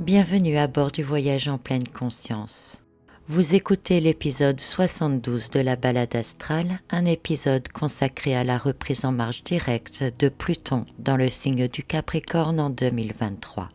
Bienvenue à bord du voyage en pleine conscience. Vous écoutez l'épisode 72 de la balade astrale, un épisode consacré à la reprise en marche directe de Pluton dans le signe du Capricorne en 2023.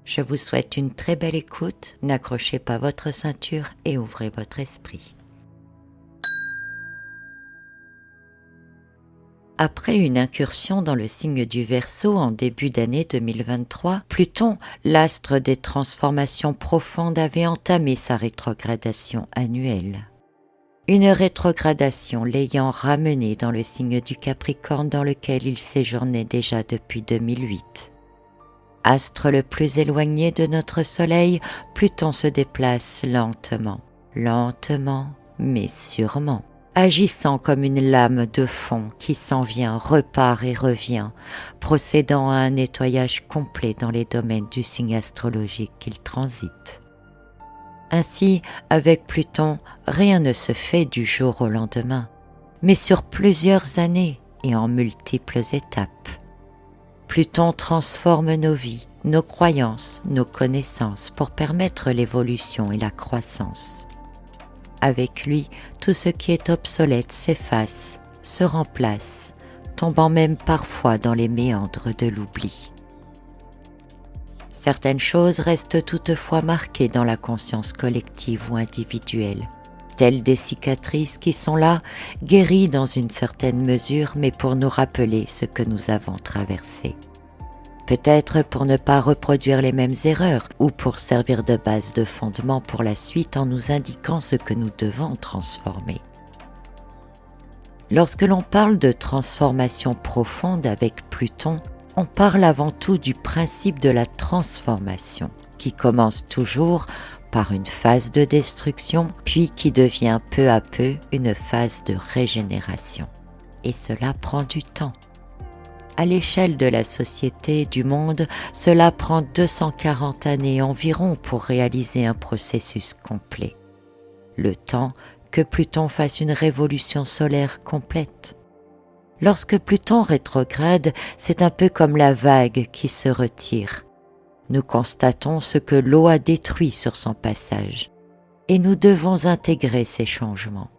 Je vous souhaite une très belle écoute, n'accrochez pas votre ceinture et ouvrez votre esprit. Après une incursion dans le signe du Verseau en début d'année 2023, Pluton, l'astre des transformations profondes, avait entamé sa rétrogradation annuelle. Une rétrogradation l'ayant ramené dans le signe du Capricorne dans lequel il séjournait déjà depuis 2008. Astre le plus éloigné de notre Soleil, Pluton se déplace lentement mais sûrement, agissant comme une lame de fond qui s'en vient, repart et revient, procédant à un nettoyage complet dans les domaines du signe astrologique qu'il transite. Ainsi, avec Pluton, rien ne se fait du jour au lendemain, mais sur plusieurs années et en multiples étapes. Pluton transforme nos vies, nos croyances, nos connaissances pour permettre l'évolution et la croissance. Avec lui, tout ce qui est obsolète s'efface, se remplace, tombant même parfois dans les méandres de l'oubli. Certaines choses restent toutefois marquées dans la conscience collective ou individuelle, telles des cicatrices qui sont là, guéries dans une certaine mesure, mais pour nous rappeler ce que nous avons traversé. Peut-être pour ne pas reproduire les mêmes erreurs ou pour servir de base de fondement pour la suite en nous indiquant ce que nous devons transformer. Lorsque l'on parle de transformation profonde avec Pluton, on parle avant tout du principe de la transformation qui commence toujours par une phase de destruction puis qui devient peu à peu une phase de régénération. Et cela prend du temps. À l'échelle de la société, du monde, cela prend 240 années environ pour réaliser un processus complet. Le temps que Pluton fasse une révolution solaire complète. Lorsque Pluton rétrograde, c'est un peu comme la vague qui se retire. Nous constatons ce que l'eau a détruit sur son passage, et nous devons intégrer ces changements.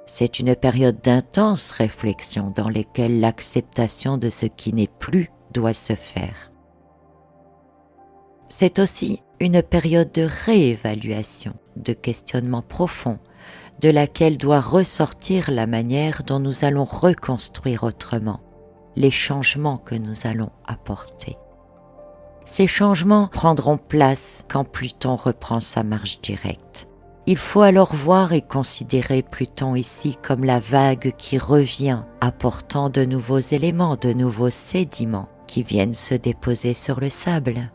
C'est une période d'intense réflexion dans laquelle l'acceptation de ce qui n'est plus doit se faire. C'est aussi une période de réévaluation, de questionnement profond, de laquelle doit ressortir la manière dont nous allons reconstruire autrement, les changements que nous allons apporter. Ces changements prendront place quand Pluton reprend sa marche directe. Il faut alors voir et considérer Pluton ici comme la vague qui revient, apportant de nouveaux éléments, de nouveaux sédiments qui viennent se déposer sur le sable,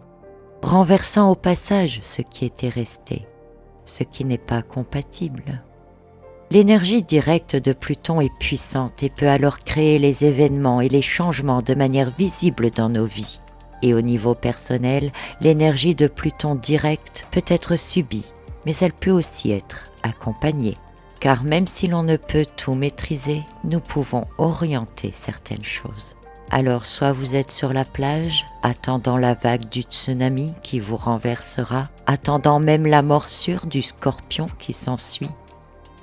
renversant au passage ce qui était resté, ce qui n'est pas compatible. L'énergie directe de Pluton est puissante et peut alors créer les événements et les changements de manière visible dans nos vies. Et au niveau personnel, l'énergie de Pluton directe peut être subie, mais elle peut aussi être accompagnée. Car même si l'on ne peut tout maîtriser, nous pouvons orienter certaines choses. Alors soit vous êtes sur la plage, attendant la vague du tsunami qui vous renversera, attendant même la morsure du scorpion qui s'ensuit,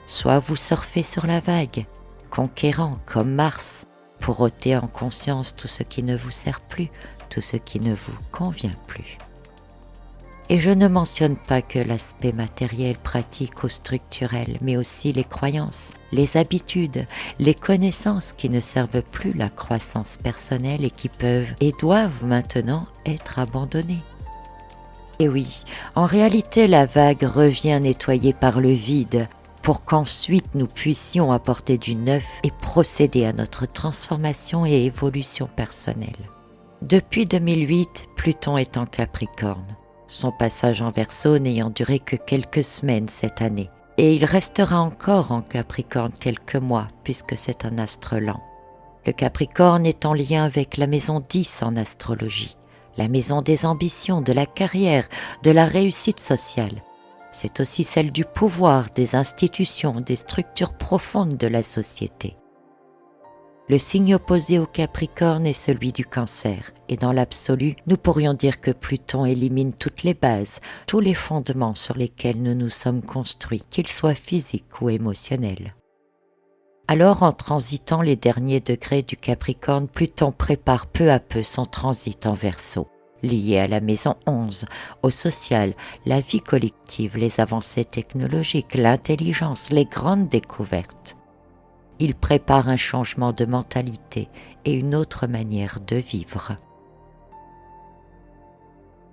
soit vous surfez sur la vague, conquérant comme Mars, pour ôter en conscience tout ce qui ne vous sert plus, tout ce qui ne vous convient plus. Et je ne mentionne pas que l'aspect matériel, pratique ou structurel, mais aussi les croyances, les habitudes, les connaissances qui ne servent plus la croissance personnelle et qui peuvent et doivent maintenant être abandonnées. Et oui, en réalité, la vague revient nettoyée par le vide pour qu'ensuite nous puissions apporter du neuf et procéder à notre transformation et évolution personnelle. Depuis 2008, Pluton est en Capricorne. Son passage en Verseau n'ayant duré que quelques semaines cette année. Et il restera encore en Capricorne quelques mois puisque c'est un astre lent. Le Capricorne est en lien avec la maison 10 en astrologie, la maison des ambitions, de la carrière, de la réussite sociale. C'est aussi celle du pouvoir, des institutions, des structures profondes de la société. Le signe opposé au Capricorne est celui du Cancer, et dans l'absolu, nous pourrions dire que Pluton élimine toutes les bases, tous les fondements sur lesquels nous nous sommes construits, qu'ils soient physiques ou émotionnels. Alors, en transitant les derniers degrés du Capricorne, Pluton prépare peu à peu son transit en Verseau, lié à la maison 11, au social, la vie collective, les avancées technologiques, l'intelligence, les grandes découvertes. Il prépare un changement de mentalité et une autre manière de vivre.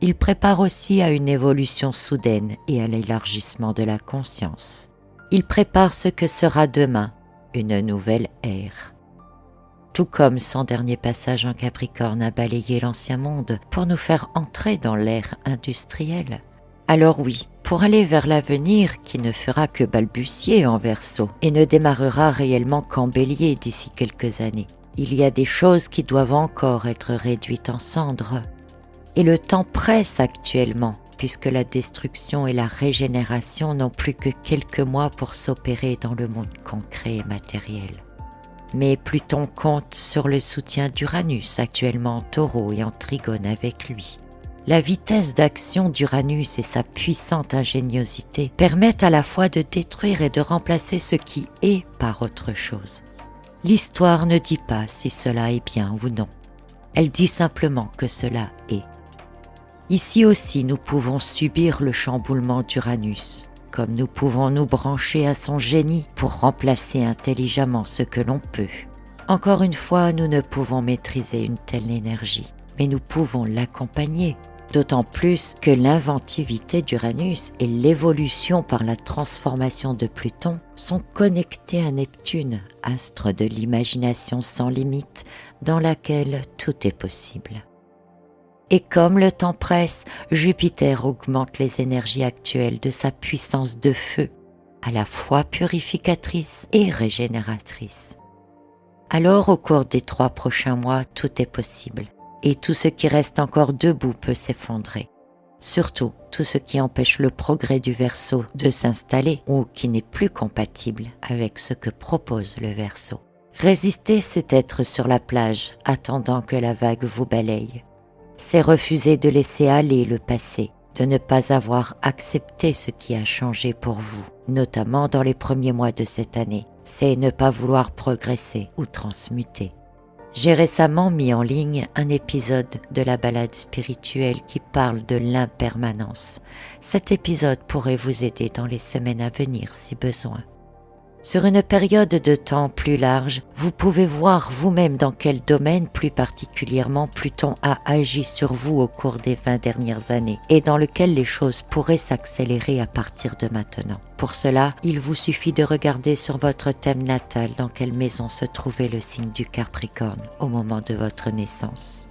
Il prépare aussi à une évolution soudaine et à l'élargissement de la conscience. Il prépare ce que sera demain, une nouvelle ère. Tout comme son dernier passage en Capricorne a balayé l'ancien monde pour nous faire entrer dans l'ère industrielle. Alors oui, pour aller vers l'avenir qui ne fera que balbutier en Verseau et ne démarrera réellement qu'en Bélier d'ici quelques années, il y a des choses qui doivent encore être réduites en cendres. Et le temps presse actuellement, puisque la destruction et la régénération n'ont plus que quelques mois pour s'opérer dans le monde concret et matériel. Mais Pluton compte sur le soutien d'Uranus, actuellement en Taureau et en Trigone avec lui. La vitesse d'action d'Uranus et sa puissante ingéniosité permettent à la fois de détruire et de remplacer ce qui est par autre chose. L'histoire ne dit pas si cela est bien ou non. Elle dit simplement que cela est. Ici aussi, nous pouvons subir le chamboulement d'Uranus, comme nous pouvons nous brancher à son génie pour remplacer intelligemment ce que l'on peut. Encore une fois, nous ne pouvons maîtriser une telle énergie, mais nous pouvons l'accompagner. D'autant plus que l'inventivité d'Uranus et l'évolution par la transformation de Pluton sont connectés à Neptune, astre de l'imagination sans limite dans laquelle tout est possible. Et comme le temps presse, Jupiter augmente les énergies actuelles de sa puissance de feu, à la fois purificatrice et régénératrice. Alors au cours des 3 prochains mois, tout est possible. Et tout ce qui reste encore debout peut s'effondrer. Surtout, tout ce qui empêche le progrès du Verseau de s'installer ou qui n'est plus compatible avec ce que propose le Verseau. Résister, c'est être sur la plage, attendant que la vague vous balaye. C'est refuser de laisser aller le passé, de ne pas avoir accepté ce qui a changé pour vous, notamment dans les premiers mois de cette année. C'est ne pas vouloir progresser ou transmuter. J'ai récemment mis en ligne un épisode de la balade spirituelle qui parle de l'impermanence. Cet épisode pourrait vous aider dans les semaines à venir si besoin. Sur une période de temps plus large, vous pouvez voir vous-même dans quel domaine plus particulièrement Pluton a agi sur vous au cours des 20 dernières années et dans lequel les choses pourraient s'accélérer à partir de maintenant. Pour cela, il vous suffit de regarder sur votre thème natal dans quelle maison se trouvait le signe du Capricorne au moment de votre naissance.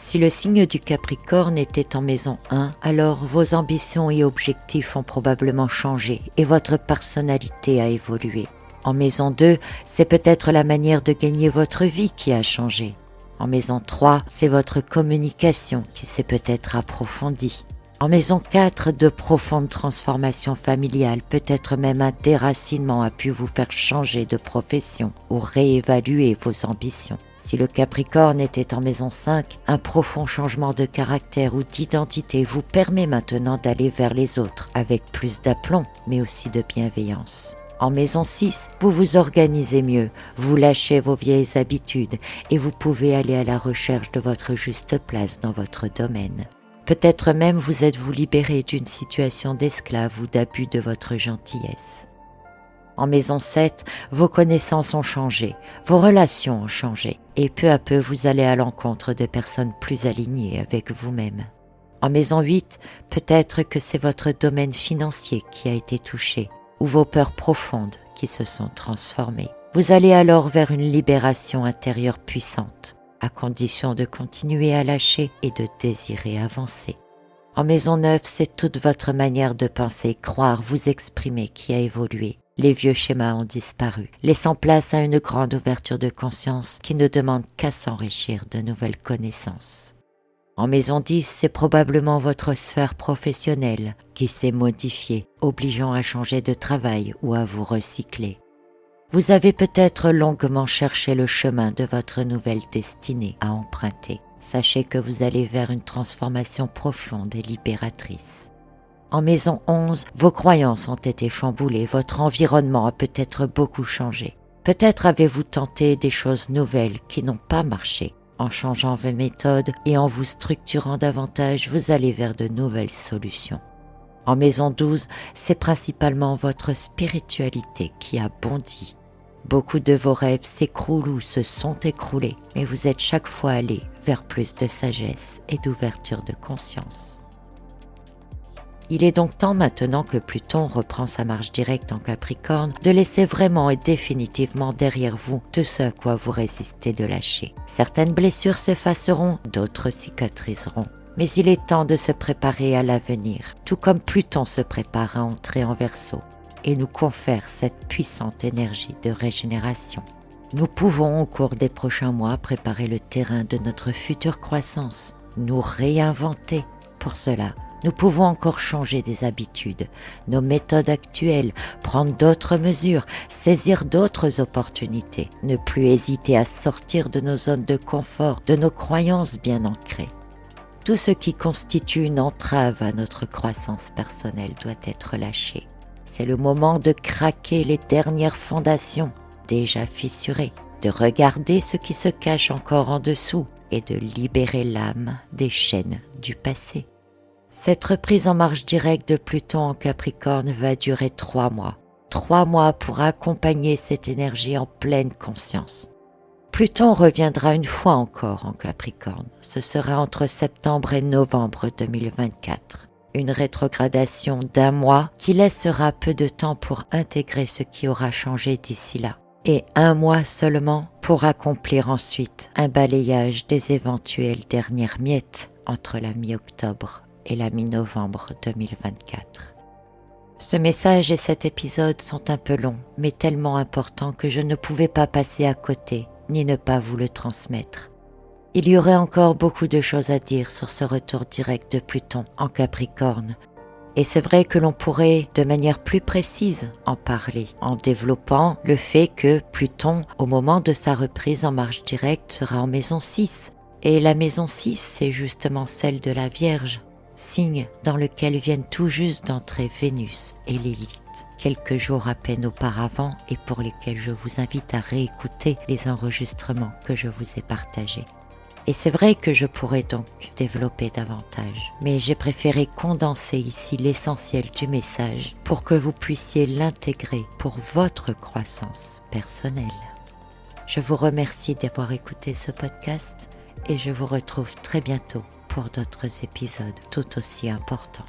Si le signe du Capricorne était en maison 1, alors vos ambitions et objectifs ont probablement changé et votre personnalité a évolué. En maison 2, c'est peut-être la manière de gagner votre vie qui a changé. En maison 3, c'est votre communication qui s'est peut-être approfondie. En maison 4, de profondes transformations familiales, peut-être même un déracinement a pu vous faire changer de profession ou réévaluer vos ambitions. Si le Capricorne était en maison 5, un profond changement de caractère ou d'identité vous permet maintenant d'aller vers les autres avec plus d'aplomb, mais aussi de bienveillance. En maison 6, vous vous organisez mieux, vous lâchez vos vieilles habitudes et vous pouvez aller à la recherche de votre juste place dans votre domaine. Peut-être même vous êtes-vous libéré d'une situation d'esclave ou d'abus de votre gentillesse. En maison 7, vos connaissances ont changé, vos relations ont changé, et peu à peu vous allez à l'encontre de personnes plus alignées avec vous-même. En maison 8, peut-être que c'est votre domaine financier qui a été touché, ou vos peurs profondes qui se sont transformées. Vous allez alors vers une libération intérieure puissante, à condition de continuer à lâcher et de désirer avancer. En maison 9, c'est toute votre manière de penser, croire, vous exprimer qui a évolué. Les vieux schémas ont disparu, laissant place à une grande ouverture de conscience qui ne demande qu'à s'enrichir de nouvelles connaissances. En maison 10, c'est probablement votre sphère professionnelle qui s'est modifiée, obligeant à changer de travail ou à vous recycler. Vous avez peut-être longuement cherché le chemin de votre nouvelle destinée à emprunter. Sachez que vous allez vers une transformation profonde et libératrice. En maison 11, vos croyances ont été chamboulées, votre environnement a peut-être beaucoup changé. Peut-être avez-vous tenté des choses nouvelles qui n'ont pas marché. En changeant vos méthodes et en vous structurant davantage, vous allez vers de nouvelles solutions. En maison 12, c'est principalement votre spiritualité qui a bondi. Beaucoup de vos rêves s'écroulent ou se sont écroulés, mais vous êtes chaque fois allé vers plus de sagesse et d'ouverture de conscience. Il est donc temps maintenant que Pluton reprend sa marche directe en Capricorne de laisser vraiment et définitivement derrière vous tout ce à quoi vous résistez de lâcher. Certaines blessures s'effaceront, d'autres cicatriseront. Mais il est temps de se préparer à l'avenir, tout comme Pluton se prépare à entrer en Verseau et nous confère cette puissante énergie de régénération. Nous pouvons au cours des prochains mois préparer le terrain de notre future croissance, nous réinventer. Pour cela, nous pouvons encore changer des habitudes, nos méthodes actuelles, prendre d'autres mesures, saisir d'autres opportunités, ne plus hésiter à sortir de nos zones de confort, de nos croyances bien ancrées. Tout ce qui constitue une entrave à notre croissance personnelle doit être lâché. C'est le moment de craquer les dernières fondations déjà fissurées, de regarder ce qui se cache encore en dessous et de libérer l'âme des chaînes du passé. Cette reprise en marche directe de Pluton en Capricorne va durer 3 mois. 3 mois pour accompagner cette énergie en pleine conscience. Pluton reviendra une fois encore en Capricorne. Ce sera entre septembre et novembre 2024. Une rétrogradation d'1 mois qui laissera peu de temps pour intégrer ce qui aura changé d'ici là. Et 1 mois seulement pour accomplir ensuite un balayage des éventuelles dernières miettes entre la mi-octobre et la mi-novembre 2024. Ce message et cet épisode sont un peu longs, mais tellement importants que je ne pouvais pas passer à côté, ni ne pas vous le transmettre. Il y aurait encore beaucoup de choses à dire sur ce retour direct de Pluton en Capricorne, et c'est vrai que l'on pourrait de manière plus précise en parler, en développant le fait que Pluton, au moment de sa reprise en marche directe, sera en maison 6, et la maison 6, c'est justement celle de la Vierge, signe dans lequel viennent tout juste d'entrer Vénus et Lilith, quelques jours à peine auparavant et pour lesquels je vous invite à réécouter les enregistrements que je vous ai partagés. Et c'est vrai que je pourrais donc développer davantage, mais j'ai préféré condenser ici l'essentiel du message pour que vous puissiez l'intégrer pour votre croissance personnelle. Je vous remercie d'avoir écouté ce podcast et je vous retrouve très bientôt pour d'autres épisodes tout aussi importants.